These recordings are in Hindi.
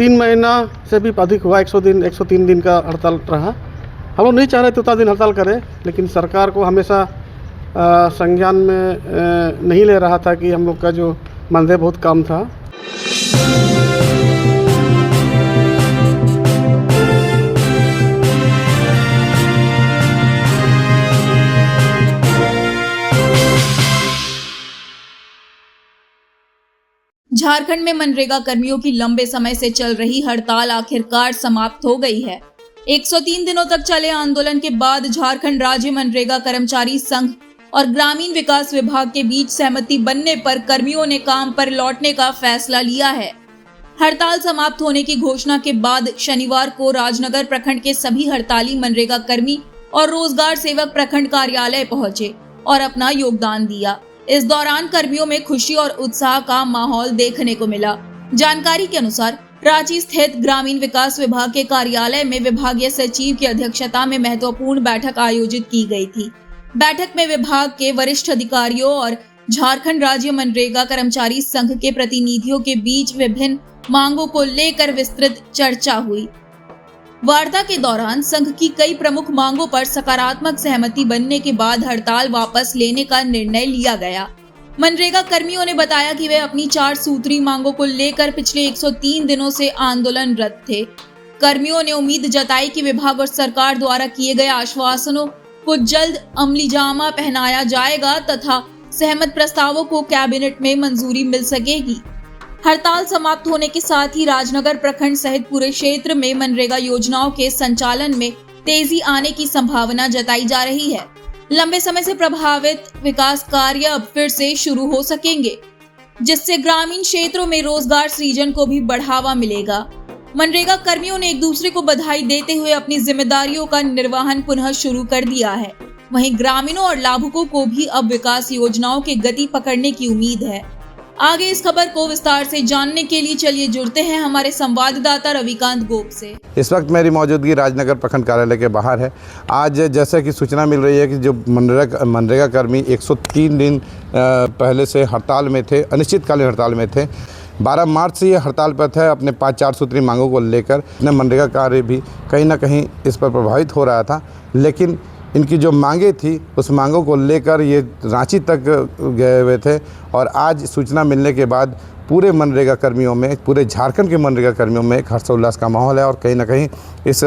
3 महीना से भी अधिक हुआ, 103 दिन का हड़ताल रहा। हम लोग नहीं चाह रहे थे उतना दिन हड़ताल करें, लेकिन सरकार को हमेशा संज्ञान में नहीं ले रहा था कि हम लोग का जो मानदेय बहुत कम था। झारखंड में मनरेगा कर्मियों की लंबे समय से चल रही हड़ताल आखिरकार समाप्त हो गई है। 103 दिनों तक चले आंदोलन के बाद झारखंड राज्य मनरेगा कर्मचारी संघ और ग्रामीण विकास विभाग के बीच सहमति बनने पर कर्मियों ने काम पर लौटने का फैसला लिया है। हड़ताल समाप्त होने की घोषणा के बाद शनिवार को राजनगर प्रखंड के सभी हड़ताली मनरेगा कर्मी और रोजगार सेवक प्रखंड कार्यालय पहुंचे और अपना योगदान दिया। इस दौरान कर्मियों में खुशी और उत्साह का माहौल देखने को मिला। जानकारी के अनुसार रांची स्थित ग्रामीण विकास विभाग के कार्यालय में विभागीय सचिव की अध्यक्षता में महत्वपूर्ण बैठक आयोजित की गई थी। बैठक में विभाग के वरिष्ठ अधिकारियों और झारखंड राज्य मनरेगा कर्मचारी संघ के प्रतिनिधियों के बीच विभिन्न मांगों को लेकर विस्तृत चर्चा हुई। वार्ता के दौरान संघ की कई प्रमुख मांगों पर सकारात्मक सहमति बनने के बाद हड़ताल वापस लेने का निर्णय लिया गया। मनरेगा कर्मियों ने बताया कि वे अपनी 4 सूत्री मांगों को लेकर पिछले 103 दिनों से आंदोलनरत थे। कर्मियों ने उम्मीद जताई कि विभाग और सरकार द्वारा किए गए आश्वासनों को जल्द अमलीजामा पहनाया जाएगा तथा सहमत प्रस्तावों को कैबिनेट में मंजूरी मिल सकेगी। हड़ताल समाप्त होने के साथ ही राजनगर प्रखंड सहित पूरे क्षेत्र में मनरेगा योजनाओं के संचालन में तेजी आने की संभावना जताई जा रही है। लंबे समय से प्रभावित विकास कार्य अब फिर से शुरू हो सकेंगे, जिससे ग्रामीण क्षेत्रों में रोजगार सृजन को भी बढ़ावा मिलेगा। मनरेगा कर्मियों ने एक दूसरे को बधाई देते हुए अपनी जिम्मेदारियों का निर्वहन पुनः शुरू कर दिया है। वहीं ग्रामीणों और लाभुकों को भी अब विकास योजनाओं के गति पकड़ने की उम्मीद है। आगे इस खबर को विस्तार से जानने के लिए चलिए जुड़ते हैं हमारे संवाददाता रविकांत गोप से। इस वक्त मेरी मौजूदगी राजनगर प्रखंड कार्यालय के बाहर है। आज जैसे कि सूचना मिल रही है कि जो मनरेगा कर्मी 103 दिन पहले से हड़ताल में थे, अनिश्चितकालीन हड़ताल में थे। 12 मार्च से ये हड़ताल पर थे अपने 5-4 सूत्री मांगों को लेकर। मनरेगा कार्य भी कहीं ना कहीं इस पर प्रभावित हो रहा था, लेकिन इनकी जो मांगे थी उस मांगों को लेकर ये रांची तक गए हुए थे। और आज सूचना मिलने के बाद पूरे मनरेगा कर्मियों में, पूरे झारखंड के मनरेगा कर्मियों में एक हर्षोल्लास का माहौल है। और कहीं ना कहीं इस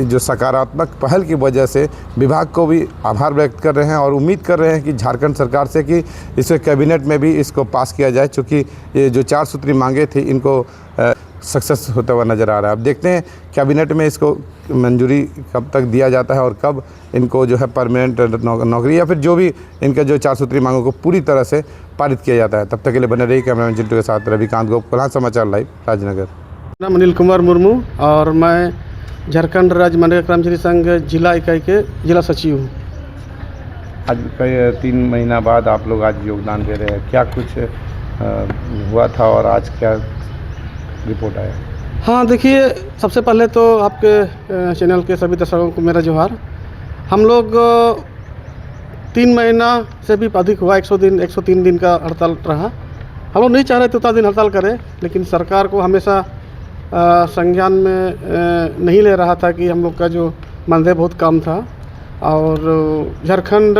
जो सकारात्मक पहल की वजह से विभाग को भी आभार व्यक्त कर रहे हैं और उम्मीद कर रहे हैं कि झारखंड सरकार से कि इसे कैबिनेट में भी इसको पास किया जाए, चूँकि ये जो 4 सूत्री मांगे थी इनको सक्सेस होता हुआ नज़र आ रहा है। अब देखते हैं कैबिनेट में इसको मंजूरी कब तक दिया जाता है और कब इनको जो है परमानेंट नौकरी या फिर जो भी इनका जो 4 सूत्री मांगों को पूरी तरह से पारित किया जाता है। तब तक के लिए बने रही कैमरामैन चिंटू के साथ रविकांत गोप, कोल्हान समाचार लाइव, राजनगर। नाम अनिल कुमार मुर्मू और मैं झारखंड राज्य मनरेगा कर्मचारी संघ जिला इकाई के जिला सचिव हूँ। आज 3 महीना बाद आप लोग आज योगदान दे रहे हैं, क्या कुछ हुआ था और आज क्या रिपोर्ट आया? हाँ, देखिए, सबसे पहले तो आपके चैनल के सभी दर्शकों को मेरा जोहार। हम लोग 3 महीना से भी अधिक हुआ, 103 दिन का हड़ताल रहा। हम लोग नहीं चाह रहे थे उतना दिन हड़ताल करें, लेकिन सरकार को हमेशा संज्ञान में नहीं ले रहा था कि हम लोग का जो मानदेय बहुत कम था। और झारखंड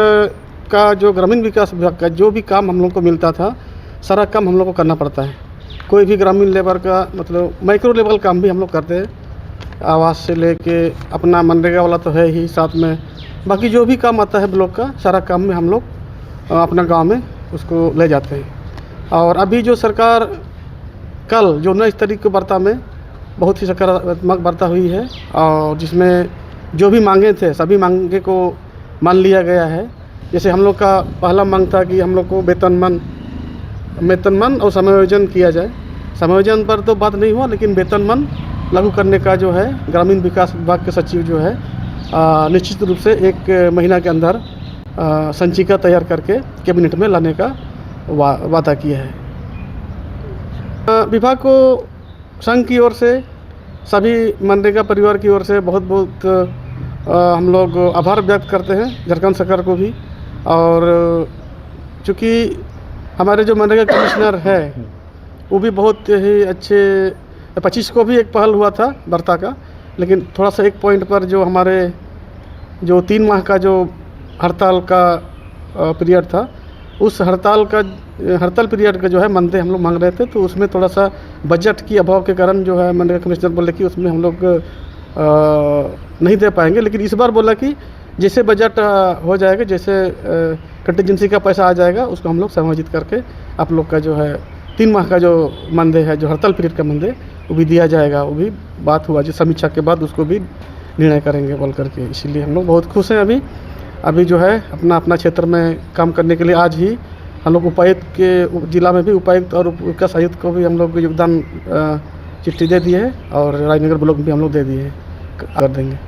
का जो ग्रामीण विकास विभाग का जो भी काम हम लोग को मिलता था, सारा काम हम लोग को करना पड़ता है। कोई भी ग्रामीण लेबर का मतलब माइक्रो लेवल काम भी हम लोग करते हैं, आवास से लेके अपना मनरेगा वाला तो है ही, साथ में बाकी जो भी काम आता है ब्लॉक का, सारा काम में हम लोग अपना गांव में उसको ले जाते हैं। और अभी जो सरकार कल जो 19 तारीख को वार्ता में बहुत ही सकारात्मक वार्ता हुई है और जिसमें जो भी मांगे थे सभी मांगे को मान लिया गया है। जैसे हम लोग का पहला मांग था कि हम लोग को वेतनमान और समायोजन किया जाए। समायोजन पर तो बात नहीं हुआ, लेकिन वेतनमान लागू करने का जो है ग्रामीण विकास विभाग के सचिव जो है निश्चित रूप से 1 महीना के अंदर संचिका तैयार करके कैबिनेट में लाने का वादा किया है। विभाग को संघ की ओर से, सभी मनरेगा परिवार की ओर से बहुत बहुत हम लोग आभार व्यक्त करते हैं, झारखंड सरकार को भी। और चूँकि हमारे जो मनरेगा कमिश्नर है वो भी बहुत ही अच्छे 25 को भी एक पहल हुआ था बर्ता का, लेकिन थोड़ा सा एक पॉइंट पर जो हमारे जो 3 माह का जो हड़ताल का पीरियड था, उस हड़ताल पीरियड का जो है मानदेय हम लोग मांग रहे थे, तो उसमें थोड़ा सा बजट की अभाव के कारण जो है मनरेगा कमिश्नर बोले कि उसमें हम लोग नहीं दे पाएंगे। लेकिन इस बार बोला कि जैसे बजट हो जाएगा, जैसे कंटीजेंसी का पैसा आ जाएगा, उसको हम लोग समायोजित करके आप लोग का जो है 3 माह का जो मानदेय है, जो हड़ताल पीरियड का मानदेय, वो भी दिया जाएगा। वो भी बात हुआ, जो समीक्षा के बाद उसको भी निर्णय करेंगे बोल करके। इसीलिए हम लोग बहुत खुश हैं। अभी जो है अपना क्षेत्र में काम करने के लिए आज ही हम लोग उपायुक्त के जिला में भी उपायुक्त और विकास आयुक्त को भी हम लोग योगदान चिट्ठी दे दिए है, और राजनगर ब्लॉक में भी हम लोग दे दिए हैं, कर देंगे।